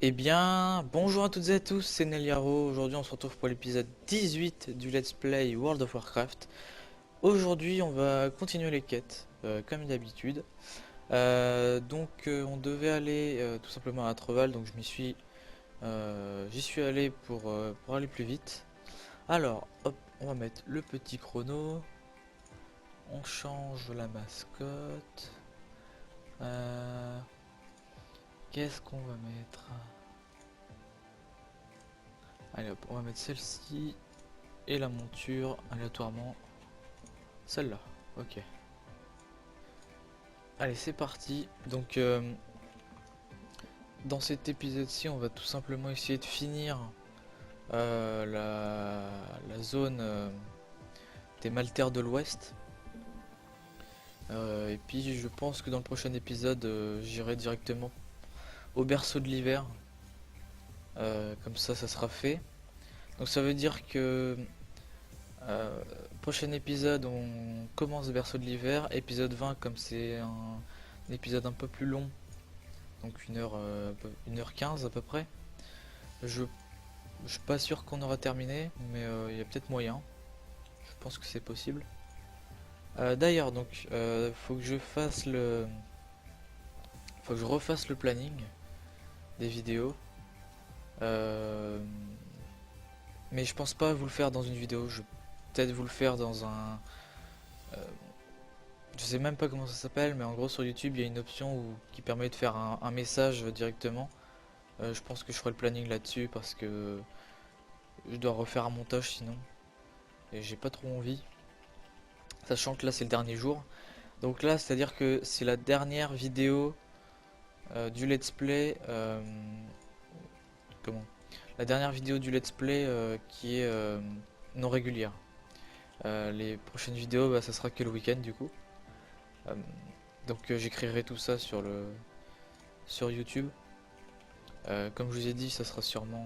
Eh bien, bonjour à toutes et à tous, c'est Neliaro. Aujourd'hui, on se retrouve pour l'épisode 18 du Let's Play World of Warcraft. Aujourd'hui, on va continuer les quêtes, comme d'habitude. On devait aller tout simplement à Atreval, donc j'y suis allé pour aller plus vite. Alors, hop, on va mettre le petit chrono. On change la mascotte. Euh, Qu'est-ce qu'on va mettre? Allez hop, on va mettre celle-ci. Et la monture, aléatoirement, celle-là. Ok. Allez, c'est parti. Dans cet épisode-ci, on va tout simplement essayer de finir la zone des Maltaires de l'Ouest. Et puis, je pense que dans le prochain épisode, j'irai directement au berceau de l'hiver. Comme ça sera fait. Donc, ça veut dire que Euh, prochain épisode, on commence Berceau de l'hiver. Épisode 20, comme c'est un épisode un peu plus long, donc 1h15 à peu près. Je, je suis pas sûr qu'on aura terminé, mais il y a peut-être moyen. Je pense que c'est possible. D'ailleurs, faut que faut que je refasse le planning des vidéos. Euh, mais je pense pas vous le faire dans une vidéo. Je vais peut-être vous le faire dans un. euh, Je sais même pas comment ça s'appelle, mais en gros sur YouTube il y a une option qui permet de faire un message directement. Je pense que je ferai le planning là-dessus parce que je dois refaire un montage sinon. Et j'ai pas trop envie. Sachant que là c'est le dernier jour. Donc là c'est à dire que c'est la dernière vidéo du let's play. Comment La dernière vidéo du let's play qui est non régulière. Les prochaines vidéos bah, ça sera que le week-end du coup. Euh, J'écrirai tout ça sur YouTube. Comme je vous ai dit, ça sera sûrement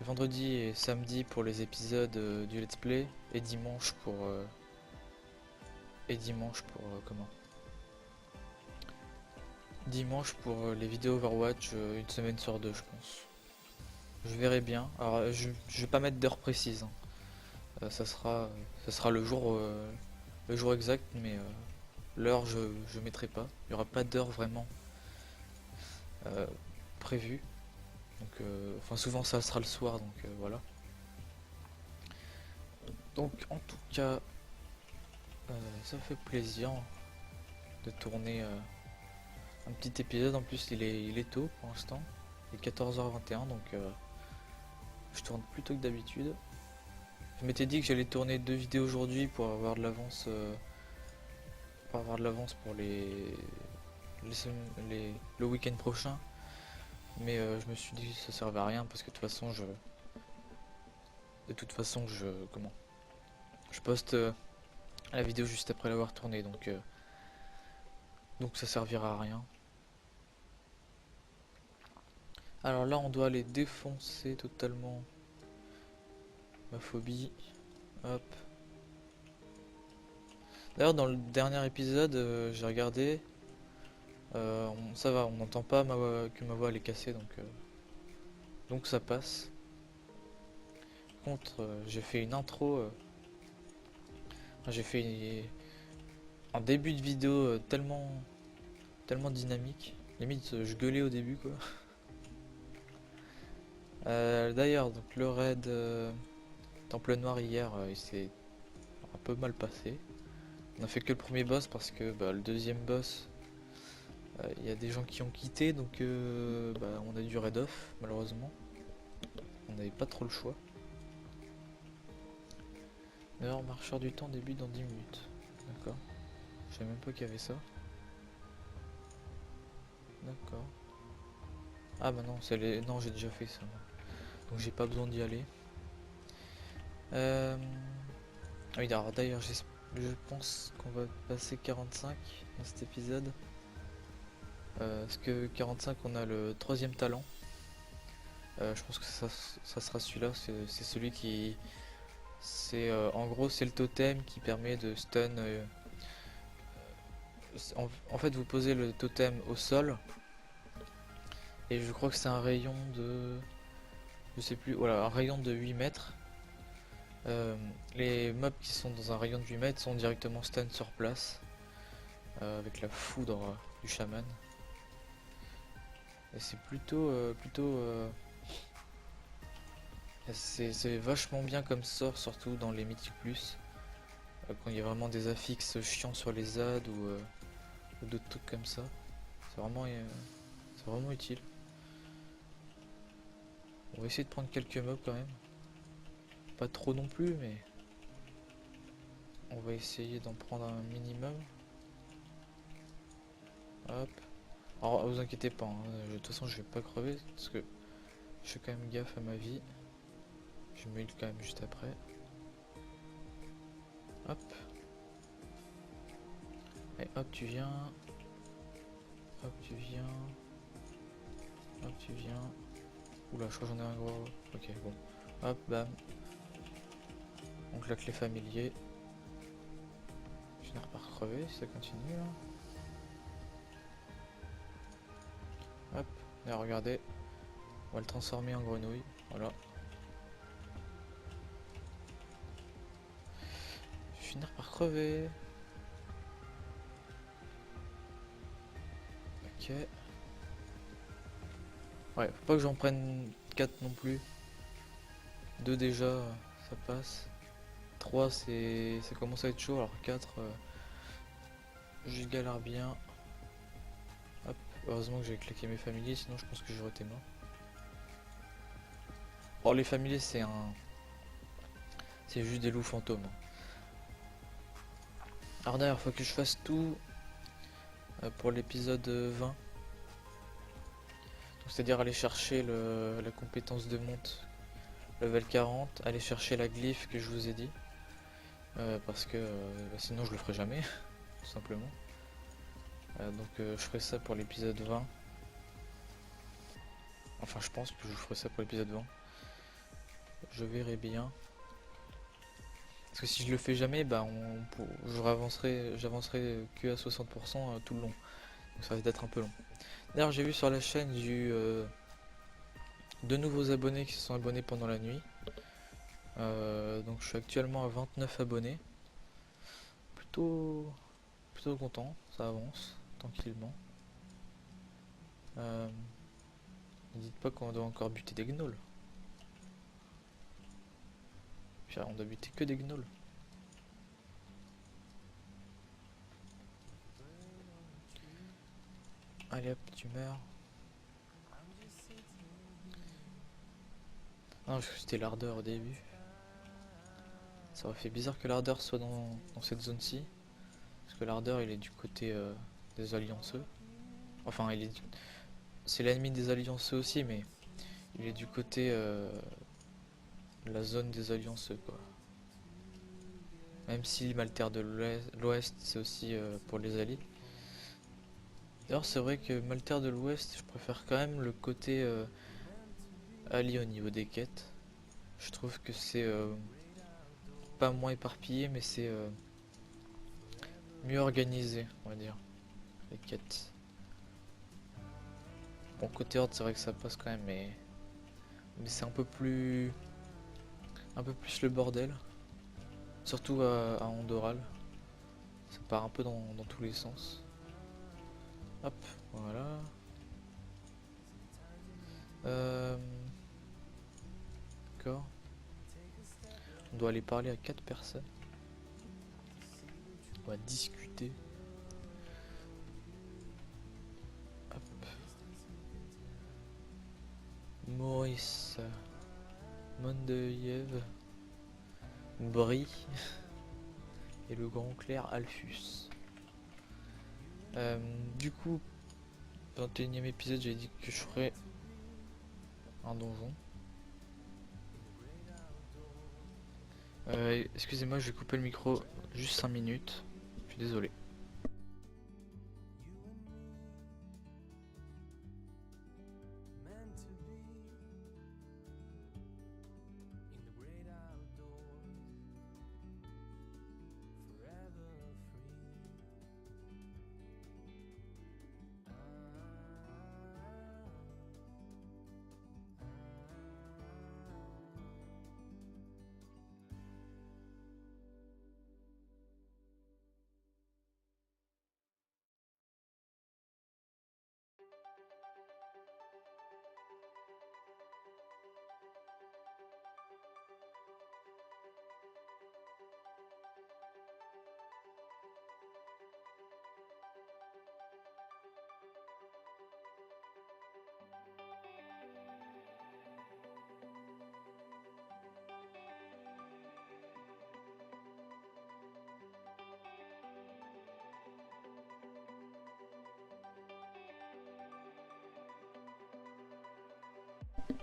vendredi et samedi pour les épisodes du let's play et dimanche pour comment dimanche pour les vidéos Overwatch une semaine sur deux je pense. Je verrai bien. Alors je vais pas mettre d'heure précise, hein. Ça sera le jour exact, mais l'heure je mettrai pas. Il y aura pas d'heure vraiment euh, prévue. Enfin souvent ça sera le soir voilà. Donc en tout cas ça fait plaisir de tourner un petit épisode. En plus il est tôt pour l'instant. Il est 14h21 je tourne plus tôt que d'habitude. Je m'étais dit que j'allais tourner deux vidéos aujourd'hui pour avoir de l'avance pour le week-end prochain. Mais je me suis dit que ça servait à rien parce que de toute façon je poste la vidéo juste après l'avoir tournée donc ça servira à rien. Alors là, on doit aller défoncer totalement ma phobie. Hop. D'ailleurs, dans le dernier épisode, j'ai regardé. Ça va, on n'entend pas que ma voix elle est cassée, donc ça passe. Par contre, j'ai fait une intro. J'ai fait un début de vidéo tellement dynamique. Limite, je gueulais au début, quoi. D'ailleurs, donc le raid Temple Noir hier, il s'est un peu mal passé. On a fait que le premier boss parce que bah, le deuxième boss, il y a des gens qui ont quitté, on a dû raid off, malheureusement. On n'avait pas trop le choix. D'ailleurs, marcheur du temps débute dans 10 minutes. D'accord. Je savais même pas qu'il y avait ça. D'accord. Ah bah non, non, j'ai déjà fait ça. Donc j'ai pas besoin d'y aller. Euh... Ah oui, alors d'ailleurs, je pense qu'on va passer 45 dans cet épisode. Parce que 45, on a le troisième talent. Je pense que ça sera celui-là. C'est celui qui. En gros, c'est le totem qui permet de stun. En fait, vous posez le totem au sol Et je crois que c'est un rayon de... Je sais plus, voilà, un rayon de 8 mètres. Les mobs qui sont dans un rayon de 8 mètres sont directement stun sur place. Avec la foudre du chaman. Et c'est c'est vachement bien comme sort, surtout dans les Mythic Plus. Quand il y a vraiment des affixes chiants sur les ZAD ou d'autres trucs comme ça. C'est vraiment utile. On va essayer de prendre quelques mobs quand même. Pas trop non plus, mais on va essayer d'en prendre un minimum. Hop. Alors vous inquiétez pas, hein, de toute façon je vais pas crever parce que je fais quand même gaffe à ma vie. Je me heal quand même juste après. Hop. Et hop tu viens. Hop tu viens. Hop tu viens. Oula je crois que j'en ai un gros. Ok bon. Hop bam. Donc la clé familier. Je vais finir par crever si ça continue là. Hop. Et regardez. On va le transformer en grenouille. Voilà. Je vais finir par crever. Ok. Ouais, faut pas que j'en prenne 4 non plus. 2 déjà, ça passe. 3 ça commence à être chaud, alors 4 je galère bien. Hop, heureusement que j'ai claqué mes familiers, sinon je pense que j'aurais été mort. Oh les familiers c'est juste des loups fantômes. Alors d'ailleurs faut que je fasse tout pour l'épisode 20. C'est-à-dire aller chercher la compétence de monte level 40, aller chercher la glyphe que je vous ai dit. Parce que sinon je le ferai jamais, tout simplement. Donc je ferai ça pour l'épisode 20. Enfin je pense que je ferai ça pour l'épisode 20. Je verrai bien. Parce que si je le fais jamais, bah j'avancerai que à 60% tout le long. Donc ça risque d'être un peu long. D'ailleurs j'ai vu sur la chaîne, j'ai eu 2 nouveaux abonnés qui se sont abonnés pendant la nuit. Donc je suis actuellement à 29 abonnés. Plutôt content, ça avance tranquillement. Ne dites pas qu'on doit encore buter des gnolls. Putain, on doit buter que des gnolls. Allez hop, tu meurs. Non, c'était l'ardeur au début. Ça aurait fait bizarre que l'ardeur soit dans cette zone-ci. Parce que l'ardeur il est du côté des allianceux. Enfin, c'est l'ennemi des allianceux aussi, mais il est du côté de la zone des allianceux, quoi. Même si Maltaire de l'Ouest, c'est aussi pour les alliés. D'ailleurs, c'est vrai que Maltaire de l'Ouest, je préfère quand même le côté allié au niveau des quêtes. Je trouve que c'est pas moins éparpillé, mais c'est mieux organisé, on va dire, les quêtes. Bon, côté Horde, c'est vrai que ça passe quand même, mais c'est un peu plus le bordel. Surtout à Andoral. Ça part un peu dans tous les sens. Hop, voilà. D'accord. On doit aller parler à 4 personnes. On va discuter. Hop. Maurice. Mondeyev. Brie. Et le grand clerc Alphus. Du coup, 21e épisode, j'ai dit que je ferais un donjon. Excusez-moi, je vais couper le micro juste 5 minutes. Je suis désolé.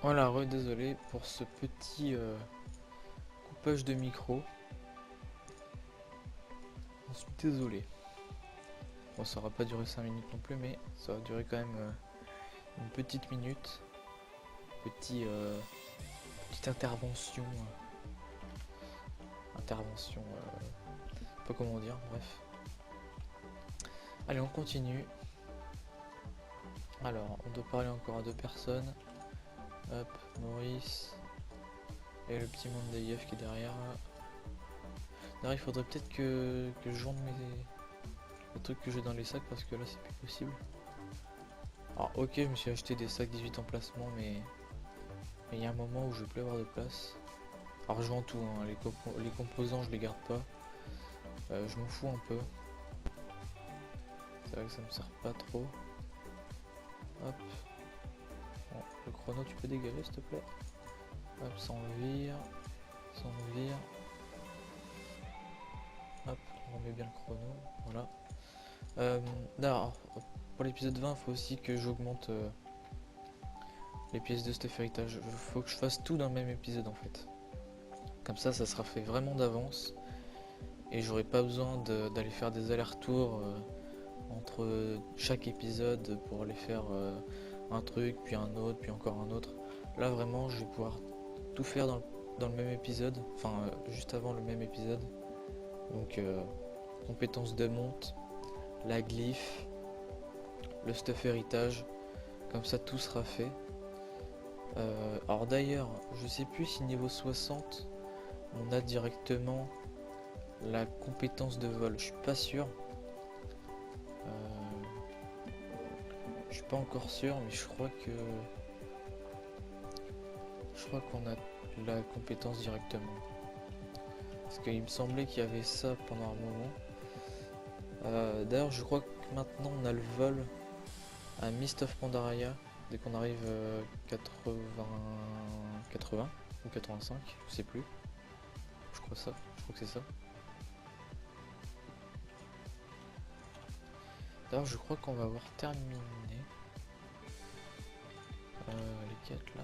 Voilà, désolé pour ce petit coupage de micro. Je suis désolé. Bon, ça aura pas duré 5 minutes non plus, mais ça va durer quand même une petite minute. Petite intervention. Intervention. Pas comment dire, bref. Allez, on continue. Alors, on doit parler encore à 2 personnes. Hop, Maurice. Et le petit monde d'AIF qui est derrière. D'ailleurs, il faudrait peut-être que je jonde les trucs que j'ai dans les sacs parce que là, c'est plus possible. Alors, ok, je me suis acheté des sacs 18 emplacements, mais il y a un moment où je vais plus avoir de place. Alors, je vends tout, hein. Les composants, je les garde pas. Je m'en fous un peu. C'est vrai que ça me sert pas trop. Hop. Bon, le chrono, tu peux dégager s'il te plaît. Hop, sans vire. Sans vire. Hop, on remet bien le chrono. Voilà. D'ailleurs, pour l'épisode 20, il faut aussi que j'augmente les pièces de stuff héritage. Il faut que je fasse tout dans le même épisode en fait. Comme ça sera fait vraiment d'avance. Et j'aurai pas besoin d'aller faire des allers-retours entre chaque épisode pour aller faire un truc, puis un autre, puis encore un autre. Là vraiment je vais pouvoir tout faire dans le même épisode, enfin juste avant le même épisode. Donc compétences de monte, la glyphe, le stuff héritage, comme ça tout sera fait. Alors d'ailleurs, je sais plus si niveau 60 on a directement la compétence de vol, je suis pas sûr. Je suis pas encore sûr, mais je crois qu'on a la compétence directement. Parce qu'il me semblait qu'il y avait ça pendant un moment. D'ailleurs, je crois que maintenant on a le vol à Mist of Pandaria dès qu'on arrive 80 ou 85, je sais plus. Je crois que c'est ça. D'ailleurs, je crois qu'on va avoir terminé les quêtes là.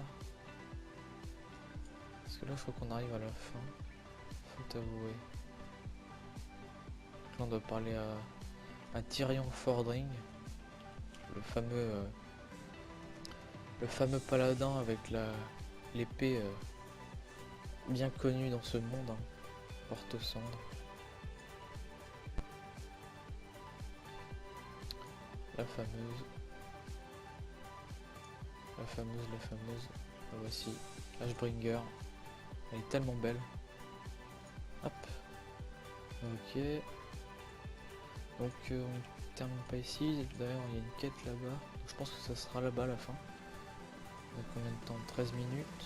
Parce que là, je crois qu'on arrive à la fin. Faut avouer. Là, on doit parler à Tyrion Fordring, le fameux paladin avec l'épée bien connue dans ce monde, hein, porte-cendre. La fameuse. La voici. Ashbringer. Elle est tellement belle. Hop. Ok. Donc on termine pas ici. D'ailleurs il y a une quête là-bas. Je pense que ça sera là-bas à la fin. Donc combien de temps? 13 minutes.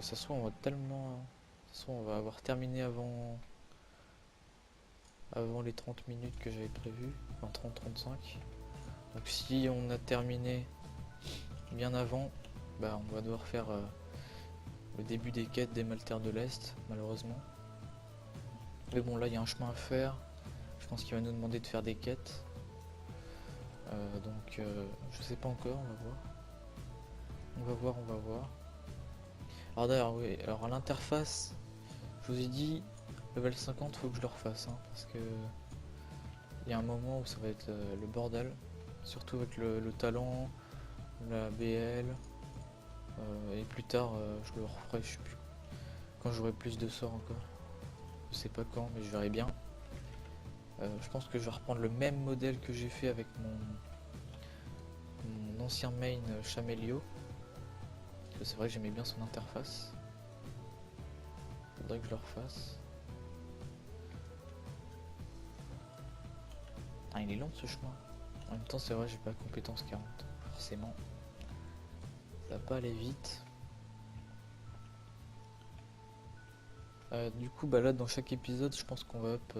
Ça se trouve on va tellement. Ça se trouve on va avoir terminé avant les 30 minutes que j'avais prévu. En 30-35. Donc si on a terminé bien avant, bah on va devoir faire le début des quêtes des Maltaires de l'Est, malheureusement. Mais bon, là il y a un chemin à faire. Je pense qu'il va nous demander de faire des quêtes. Donc je sais pas encore, on va voir. Alors d'ailleurs, oui, alors à l'interface, je vous ai dit, level 50, faut que je le refasse, hein, parce que il y a un moment où ça va être le bordel, surtout avec le talent, la BL, et plus tard je le referai, je sais plus, quand j'aurai plus de sorts encore. Je sais pas quand, mais je verrai bien. Je pense que je vais reprendre le même modèle que j'ai fait avec mon ancien main Chamelio. C'est vrai que j'aimais bien son interface. Faudrait que je le refasse. Ah, il est long ce chemin. En même temps, c'est vrai, j'ai pas compétence 40. Forcément. Ça va pas aller vite. Du coup, bah là, dans chaque épisode, je pense qu'on va up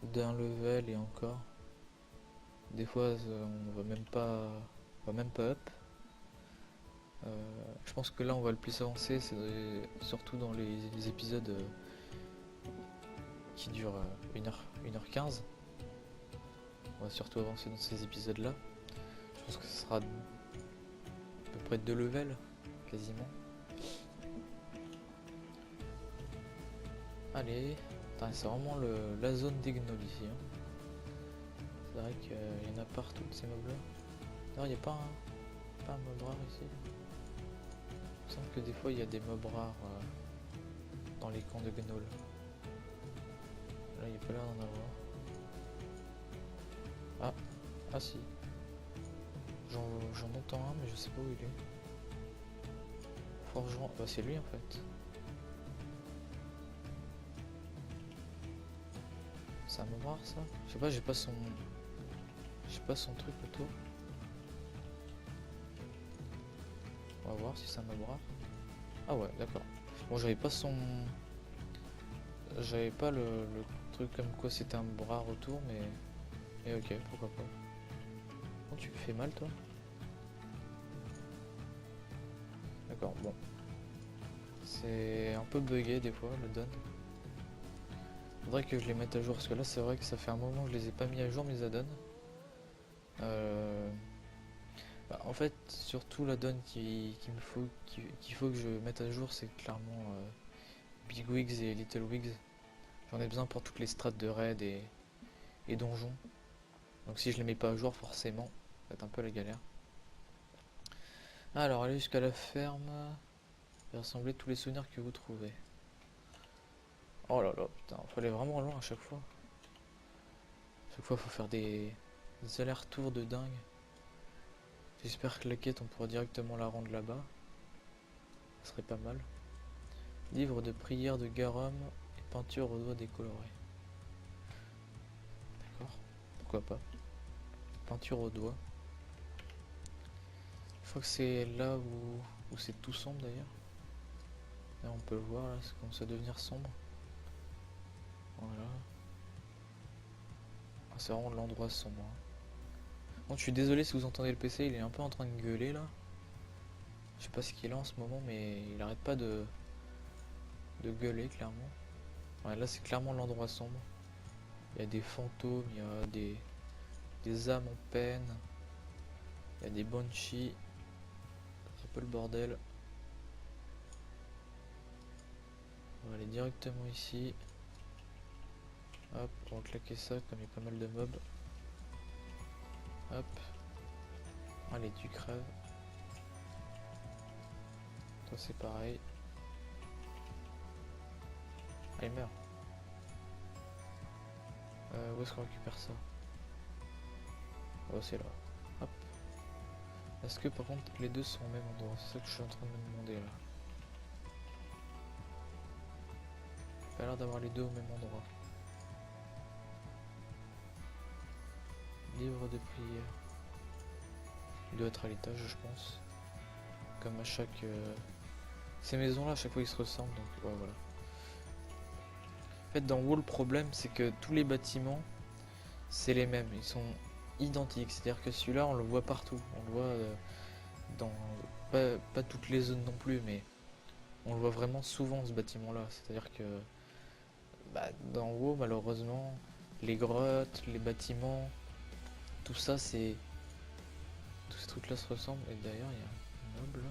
d'un level et encore. Des fois, on va même pas up. Je pense que là, on va le plus avancer, c'est surtout dans les épisodes qui durent 1h15. On va surtout avancer dans ces épisodes-là. Je pense que ce sera à peu près 2 levels, quasiment. Allez, c'est vraiment la zone des gnolls ici. Hein. C'est vrai qu'il y en a partout de ces mobs là. Non, il n'y a pas un mob rare ici. Il me semble que des fois il y a des mobs rares dans les camps de gnolls. Là il n'y a pas l'air d'en avoir. Ah si. J'en entends un mais je sais pas où il est. Forgeron, bah c'est lui en fait. C'est un mob rare ça? Je sais pas, j'ai pas son truc autour. On va voir si c'est un mob rare. Ah ouais, d'accord. Bon, j'avais pas le truc comme quoi c'était un mob rare autour, mais ok, pourquoi pas. Oh, tu me fais mal toi? D'accord, bon. C'est un peu bugué des fois le donne. Faudrait que je les mette à jour parce que là c'est vrai que ça fait un moment que je les ai pas mis à jour mes add-ons. Bah, en fait surtout l'add-on qu'il faut que je mette à jour, c'est clairement Big Wigs et Little Wigs. J'en ai besoin pour toutes les strates de raid et donjons. Donc si je les mets pas à jour forcément, ça va être un peu la galère. Alors allez jusqu'à la ferme et rassembler tous les souvenirs que vous trouvez. Oh là là, putain, faut aller vraiment loin à chaque fois. À chaque fois faut faire des allers-retours de dingue. J'espère que la quête on pourra directement la rendre là-bas. Ce serait pas mal. Livre de prière de Garum et peinture aux doigts décolorés. D'accord, pourquoi pas. Peinture aux doigts. Je crois que c'est là où c'est tout sombre d'ailleurs. Là on peut le voir, là, ça commence à devenir sombre. Voilà. Ah, c'est vraiment l'endroit sombre. Hein. Bon, je suis désolé si vous entendez le PC, il est un peu en train de gueuler là. Je sais pas ce qu'il a en ce moment, mais il arrête pas de gueuler clairement. Ouais, là c'est clairement l'endroit sombre. Il y a des fantômes, il y a des âmes en peine, il y a des banshees. C'est un peu le bordel. On va aller directement ici. Hop, on va claquer ça comme il y a pas mal de mobs. Hop. Allez, tu crèves. Toi c'est pareil. Ah, il meurt. Où est-ce qu'on récupère ça? Oh, c'est là. Hop. Est-ce que par contre les deux sont au même endroit? C'est ça que je suis en train de me demander là. Pas l'air d'avoir les deux au même endroit. Livre de prière. Il doit être à l'étage, je pense. Comme à chaque... Ces maisons-là, à chaque fois, ils se ressemblent, donc ouais, voilà. En fait, dans WoW, le problème, c'est que tous les bâtiments, c'est les mêmes. Ils sont identiques. C'est-à-dire que celui-là, on le voit partout. On le voit dans... Pas toutes les zones non plus, mais on le voit vraiment souvent, ce bâtiment-là. C'est-à-dire que... Bah, dans WoW, malheureusement, les grottes, les bâtiments, tout ça, c'est... Tous ces trucs-là se ressemblent. Et d'ailleurs, il y a un mob là.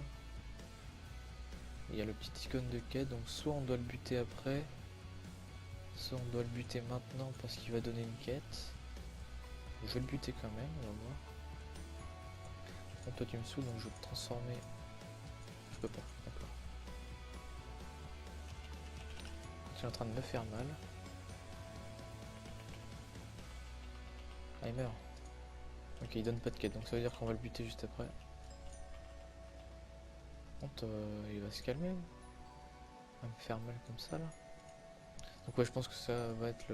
Il y a le petit icône de quête, donc soit on doit le buter après, soit on doit le buter maintenant parce qu'il va donner une quête. Je vais le buter quand même, on va voir. Bon, toi tu me saoules, donc je vais te transformer. Je peux pas, d'accord. Tu es en train de me faire mal. Ah, il meurt. Ok, il donne pas de quête, donc ça veut dire qu'on va le buter juste après. Il va se calmer. Il va me faire mal comme ça là. Donc ouais, je pense que ça va être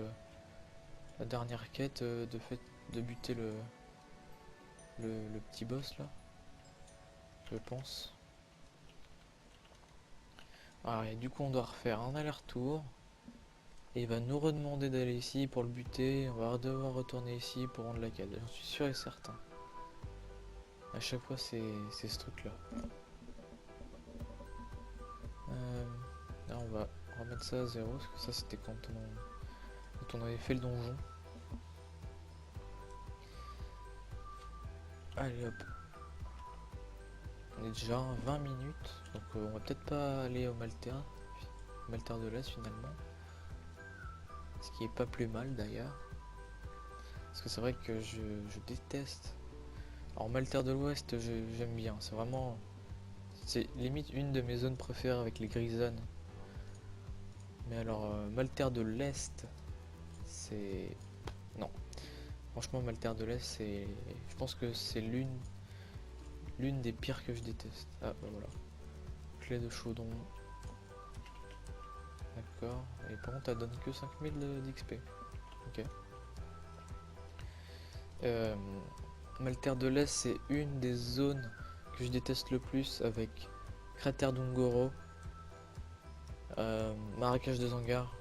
la dernière quête de buter le petit boss là. Je pense. Ah, et du coup on doit refaire un aller-retour. Et il va nous redemander d'aller ici pour le buter. On va devoir retourner ici pour rendre la quête. J'en suis sûr et certain. À chaque fois c'est ce truc là. Là on va remettre ça à 0 parce que ça c'était quand on avait fait le donjon. Allez hop. On est déjà à 20 minutes, donc on va peut-être pas aller au Malter de l'Est finalement. Ce qui est pas plus mal d'ailleurs. Parce que c'est vrai que je déteste. Alors Malter de l'Ouest, j'aime bien. C'est vraiment... C'est limite une de mes zones préférées avec les Grisonnes. Mais alors Malter de l'Est, c'est... Non. Franchement Malter de l'Est, c'est... Je pense que c'est l'une des pires que je déteste. Ah bah voilà. Clé de chaudron. D'accord. Et par contre, elle donne que 5000 d'XP. Ok. Malter de l'Est, c'est une des zones que je déteste le plus avec Cratère d'Ungoro, Marécage de Zangar.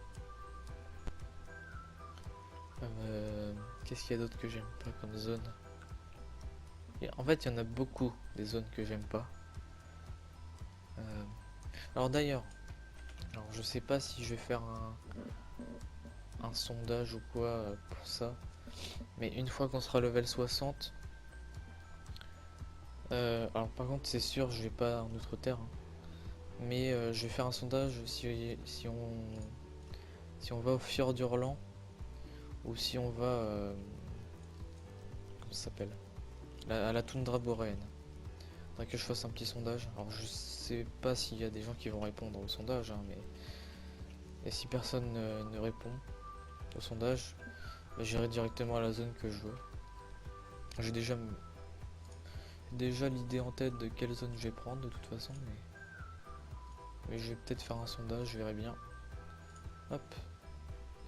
Qu'est-ce qu'il y a d'autre que j'aime pas comme zone? Et en fait, il y en a beaucoup des zones que j'aime pas. Alors d'ailleurs, je sais pas si je vais faire un sondage ou quoi pour ça, mais une fois qu'on sera level 60, alors par contre c'est sûr je vais pas en Outre-Terre, hein, mais je vais faire un sondage si on va au Fjord d'Hurlan ou si on va comment ça s'appelle, à la toundra boréenne. Faudrait que je fasse un petit sondage. Alors je sais pas s'il y a des gens qui vont répondre au sondage, hein, mais et si personne ne répond au sondage, bah, j'irai directement à la zone que je veux. J'ai déjà l'idée en tête de quelle zone je vais prendre de toute façon, mais je vais peut-être faire un sondage, je verrai bien. Hop.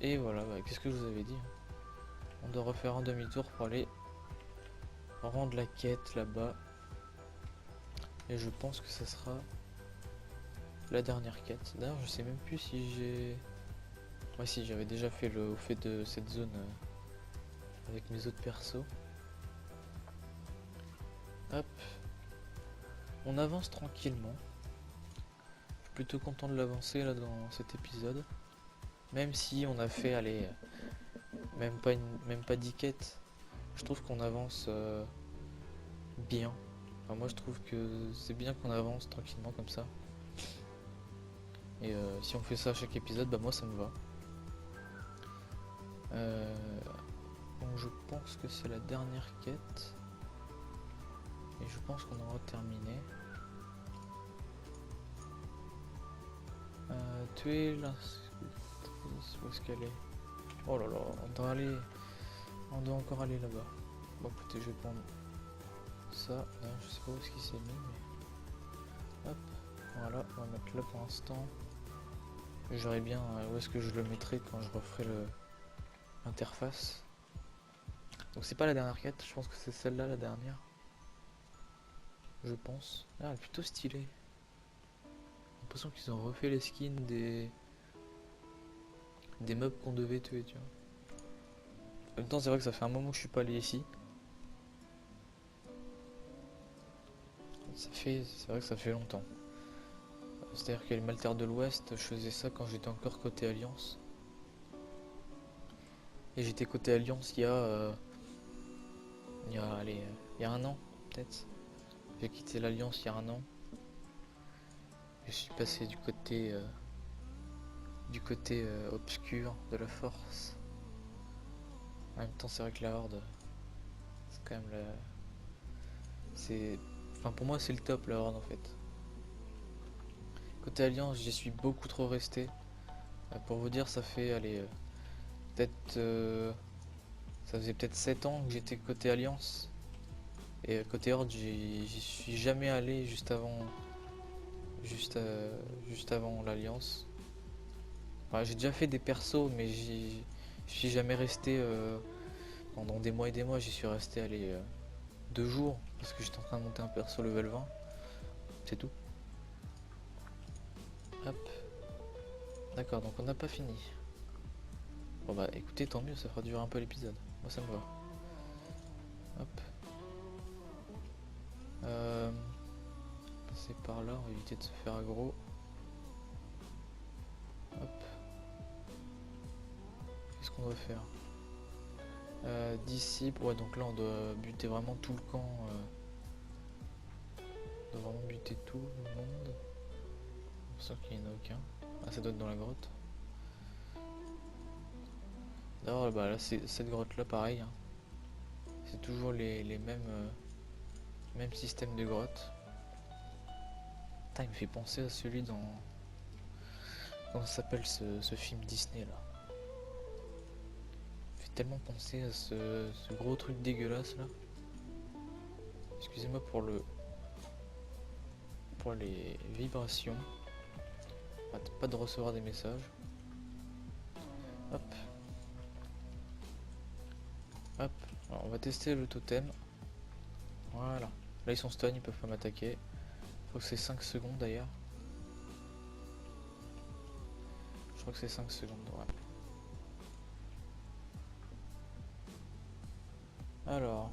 Et voilà, bah, qu'est-ce que je vous avais dit, hein. On doit refaire un demi-tour pour aller rendre la quête là-bas. Et je pense que ça sera la dernière quête. D'ailleurs, je sais même plus si j'ai... Ouais, si, j'avais déjà fait le fait de cette zone avec mes autres persos. Hop. On avance tranquillement. Je suis plutôt content de l'avancer là dans cet épisode. Même si on a fait, allez, même pas 10 quêtes. Je trouve qu'on avance bien. Enfin, moi je trouve que c'est bien qu'on avance tranquillement comme ça. Et si on fait ça à chaque épisode, bah moi ça me va. Donc je pense que c'est la dernière quête. Et je pense qu'on aura terminé. Tuer la... Où est-ce qu'elle est? Oh là là, on doit encore aller là-bas. Bon écoutez, je vais prendre ça. D'ailleurs, je sais pas où est-ce qu'il s'est mis, mais... Hop, voilà, on va mettre là pour l'instant. Je verrai bien où est-ce que je le mettrai quand je referai l'interface. Donc c'est pas la dernière quête, je pense que c'est celle-là la dernière. Je pense. Ah, elle est plutôt stylée. J'ai l'impression qu'ils ont refait les skins des mobs qu'on devait tuer, tu vois. En même temps, c'est vrai que ça fait un moment que je suis pas allé ici. C'est vrai que ça fait longtemps. C'est-à-dire que les Maltaires de l'Ouest, je faisais ça quand j'étais encore côté Alliance. Et j'étais côté Alliance allez, il y a un an, peut-être. J'ai quitté l'Alliance il y a un an. Je suis passé du côté obscur de la Force. En même temps, c'est vrai que la Horde, c'est quand même la... C'est... Enfin, pour moi, c'est le top, la Horde, en fait. Côté Alliance, j'y suis beaucoup trop resté. Pour vous dire, ça fait, allez, peut-être... ça faisait peut-être 7 ans que j'étais côté Alliance. Et côté Horde, j'y suis jamais allé juste avant l'Alliance. Enfin, j'ai déjà fait des persos, mais je suis jamais resté pendant des mois et des mois. J'y suis resté, allez, 2 jours, parce que j'étais en train de monter un perso level 20. C'est tout. Hop. D'accord, donc on n'a pas fini. Bon bah écoutez, tant mieux, ça fera durer un peu l'épisode. Moi ça me va. Hop. Passer par là, on va éviter de se faire aggro. Hop. Qu'est-ce qu'on doit faire? D'ici, ouais, donc là on doit buter vraiment tout le camp. On doit vraiment buter tout le monde. Sauf qu'il n'y en a aucun. Ah, ça doit être dans la grotte. D'ailleurs, bah là, cette grotte là, pareil. Hein. C'est toujours les mêmes systèmes de grottes. Putain, il me fait penser à celui dans... Comment ça s'appelle ce film Disney là? Il me fait tellement penser à ce gros truc dégueulasse là. Excusez-moi pour les vibrations. Arrête pas de recevoir des messages. Hop. Hop. Alors, on va tester le totem. Voilà. Là ils sont stun, ils peuvent pas m'attaquer. Je crois que c'est 5 secondes d'ailleurs. Je crois que c'est 5 secondes, ouais. Alors.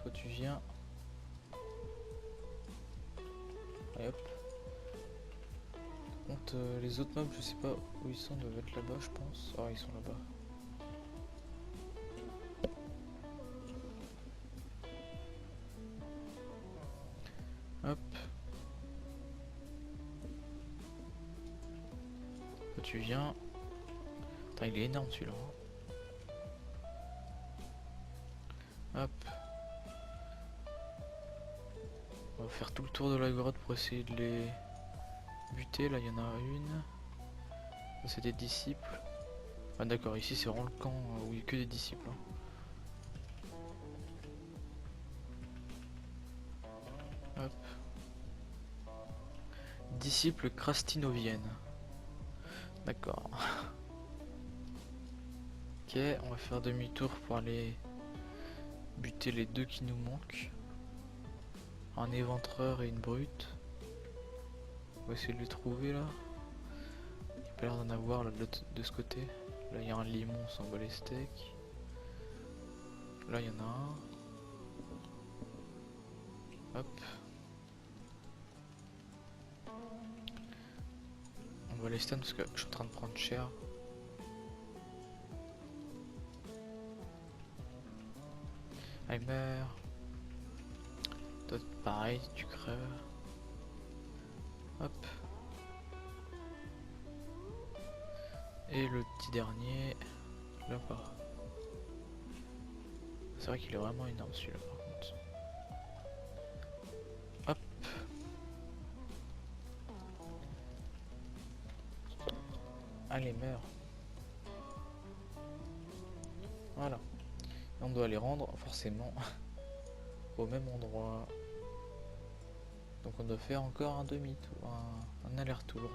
Toi tu viens. Et hop. Par contre, les autres mobs, je sais pas où ils sont, ils doivent être là-bas, je pense. Ah, ils sont là-bas. Hop. Toi tu viens. Putain, il est énorme celui-là. Hop. On va faire tout le tour de la grotte pour essayer de les buter. Là, il y en a une. Ça, c'est des disciples. Ah, d'accord, ici c'est vraiment le camp où il n'y a que des disciples. Hein. Hop. Disciples crastinoviennes. D'accord. Ok, on va faire demi-tour pour aller buter les deux qui nous manquent. Un éventreur et une brute. On va essayer de les trouver là. Il n'y a pas l'air d'en avoir là, de ce côté. Là il y a un limon sans bat les steaks. Là il y en a un. Hop. On va les stun parce que je suis en train de prendre cher. Ah, il meurt. Toi pareil, tu crèves. Hop. Et le petit dernier, là-bas. C'est vrai qu'il est vraiment énorme celui-là par contre. Hop. Allez, meurs. Voilà. Et on doit les rendre forcément au même endroit. Donc on doit faire encore un demi-tour, un aller-retour.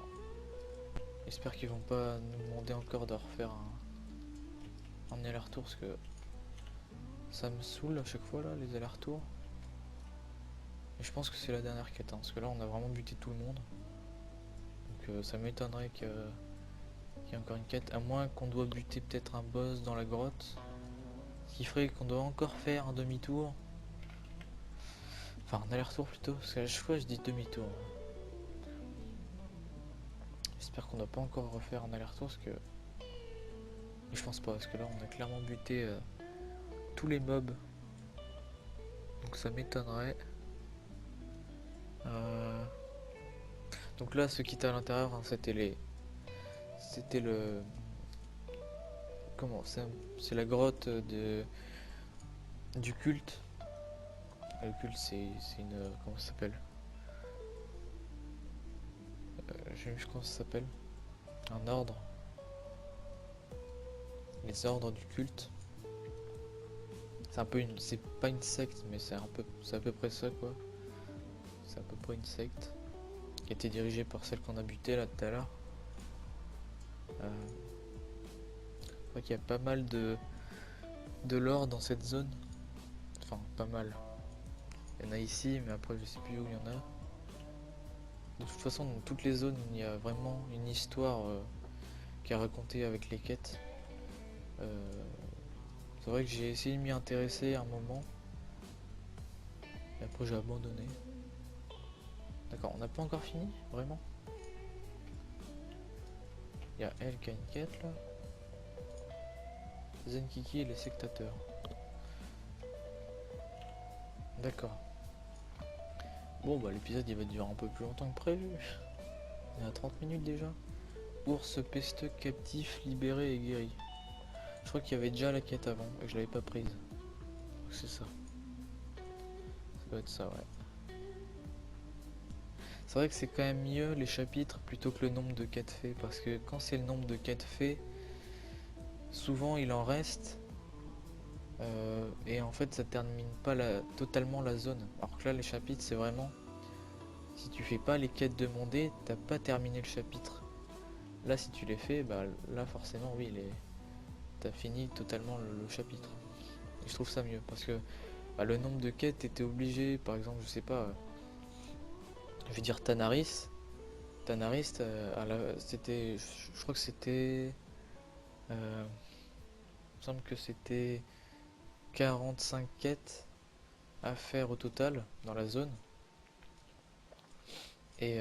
J'espère qu'ils vont pas nous demander encore de refaire un aller-retour parce que ça me saoule à chaque fois là les allers-retours. Et je pense que c'est la dernière quête hein, parce que là on a vraiment buté tout le monde. Donc ça m'étonnerait qu'il y ait encore une quête, à moins qu'on doit buter peut-être un boss dans la grotte. Ce qui ferait qu'on doit encore faire un demi-tour. Enfin un aller-retour plutôt, parce qu'à chaque fois je dis demi-tour. J'espère qu'on ne doit pas encore refaire un aller-retour parce que... Et je pense pas, parce que là on a clairement buté tous les mobs. Donc ça m'étonnerait. Donc là ce qui était à l'intérieur hein, c'était les... C'était le... Comment c'est la grotte du culte. Le culte c'est une... Comment ça s'appelle je sais plus comment ça s'appelle. Un ordre. Les ordres du culte. C'est un peu une... C'est pas une secte mais c'est un peu... C'est à peu près ça quoi. C'est à peu près une secte. Qui a été dirigée par celle qu'on a butée là tout à l'heure. Je crois qu'il y a pas mal de l'or dans cette zone. Enfin pas mal. Il y en a ici mais après je sais plus où il y en a. De toute façon dans toutes les zones il y a vraiment une histoire qui est racontée avec les quêtes. C'est vrai que j'ai essayé de m'y intéresser à un moment. Et après j'ai abandonné. D'accord, on n'a pas encore fini, vraiment. Il y a elle qui a une quête là. Zenkiki et les sectateurs. D'accord. Bon bah l'épisode il va durer un peu plus longtemps que prévu. Il y a 30 minutes déjà. Ours pesteux captif, libéré et guéri. Je crois qu'il y avait déjà la quête avant et que je l'avais pas prise. C'est ça. Ça doit être ça, ouais. C'est vrai que c'est quand même mieux les chapitres plutôt que le nombre de quêtes faits. Parce que quand c'est le nombre de quêtes faits, souvent il en reste. Et en fait ça termine pas totalement la zone. Alors que là les chapitres c'est vraiment... Si tu fais pas les quêtes demandées, t'as pas terminé le chapitre. Là si tu les fais, bah là forcément oui, t'as fini totalement le chapitre. Et je trouve ça mieux parce que bah, le nombre de quêtes était obligé, par exemple je sais pas, je vais dire Tanaris. Tanaris, c'était, je crois que c'était, il me semble que c'était 45 quêtes à faire au total dans la zone. Et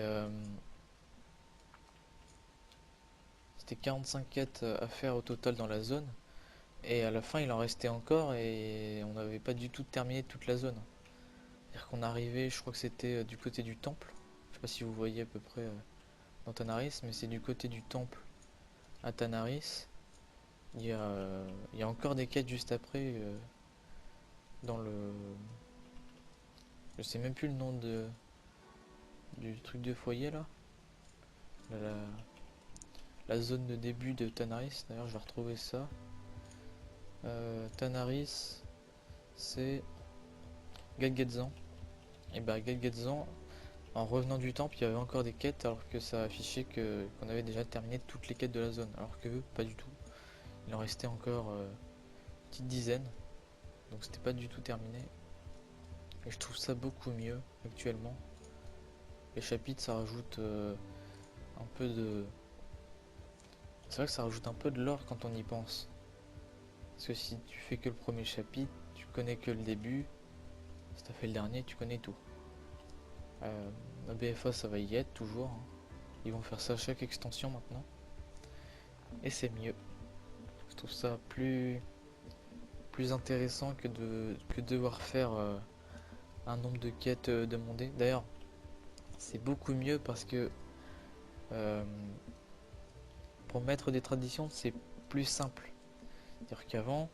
c'était 45 quêtes à faire au total dans la zone. Et à la fin, il en restait encore et on n'avait pas du tout terminé toute la zone. C'est-à-dire qu'on arrivait, je crois que c'était du côté du temple. Je sais pas si vous voyez à peu près dans Tanaris, mais c'est du côté du temple à Tanaris. Il y a encore des quêtes juste après dans le... Je sais même plus le nom du truc de foyer là. La, la zone de début de Tanaris, d'ailleurs je vais retrouver ça. Tanaris, c'est Galgetzan. Et bah Galgetzan, en revenant du temple, il y avait encore des quêtes alors que ça affichait qu'on avait déjà terminé toutes les quêtes de la zone. Alors que eux, pas du tout. Il en restait encore une petite dizaine. Donc c'était pas du tout terminé. Et je trouve ça beaucoup mieux actuellement. Les chapitres, ça rajoute un peu de... C'est vrai que ça rajoute un peu de lore quand on y pense. Parce que si tu fais que le premier chapitre, tu connais que le début. Si t'as fait le dernier, tu connais tout. La BFA, ça va y être toujours. Hein. Ils vont faire ça à chaque extension maintenant. Et c'est mieux. Je trouve ça plus intéressant que de devoir faire un nombre de quêtes demandées. D'ailleurs, c'est beaucoup mieux parce que euh, pour mettre des traditions, c'est plus simple. C'est-à-dire qu'avant,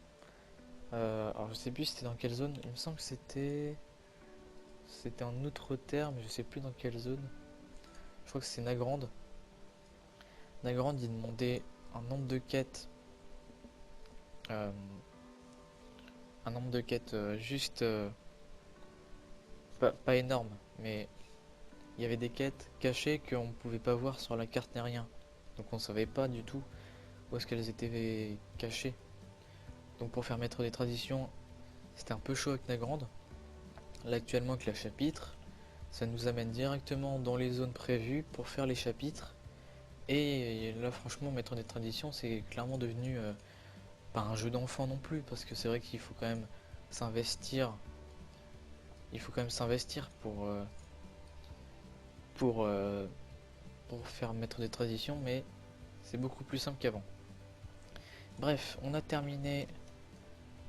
alors je sais plus c'était dans quelle zone, il me semble que c'était en Outre-Terre, mais je sais plus dans quelle zone. Je crois que c'est Nagrande. Nagrande, il demandait un nombre de quêtes. Euh, un nombre de quêtes juste pas énorme, mais il y avait des quêtes cachées qu'on ne pouvait pas voir sur la carte ni rien. Donc on savait pas du tout où est-ce qu'elles étaient cachées. Donc pour faire mettre des traditions, c'était un peu chaud avec Nagrande. Là actuellement avec la chapitre, ça nous amène directement dans les zones prévues pour faire les chapitres. Et là franchement mettre des traditions c'est clairement devenu pas un jeu d'enfant non plus, parce que c'est vrai qu'il faut quand même s'investir. Il faut quand même s'investir pour, euh, pour faire mettre des traditions, mais c'est beaucoup plus simple qu'avant. Bref, on a terminé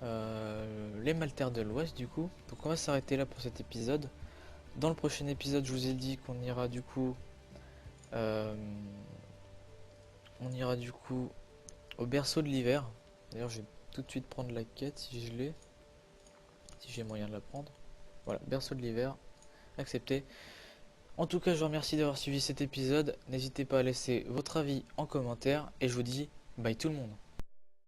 les Maltaires de l'Ouest du coup. Donc on va s'arrêter là pour cet épisode. Dans le prochain épisode, je vous ai dit qu'on ira du coup au berceau de l'hiver. D'ailleurs, je vais tout de suite prendre la quête si je l'ai, si j'ai moyen de la prendre. Voilà, berceau de l'hiver, accepté. En tout cas, je vous remercie d'avoir suivi cet épisode. N'hésitez pas à laisser votre avis en commentaire et je vous dis bye tout le monde.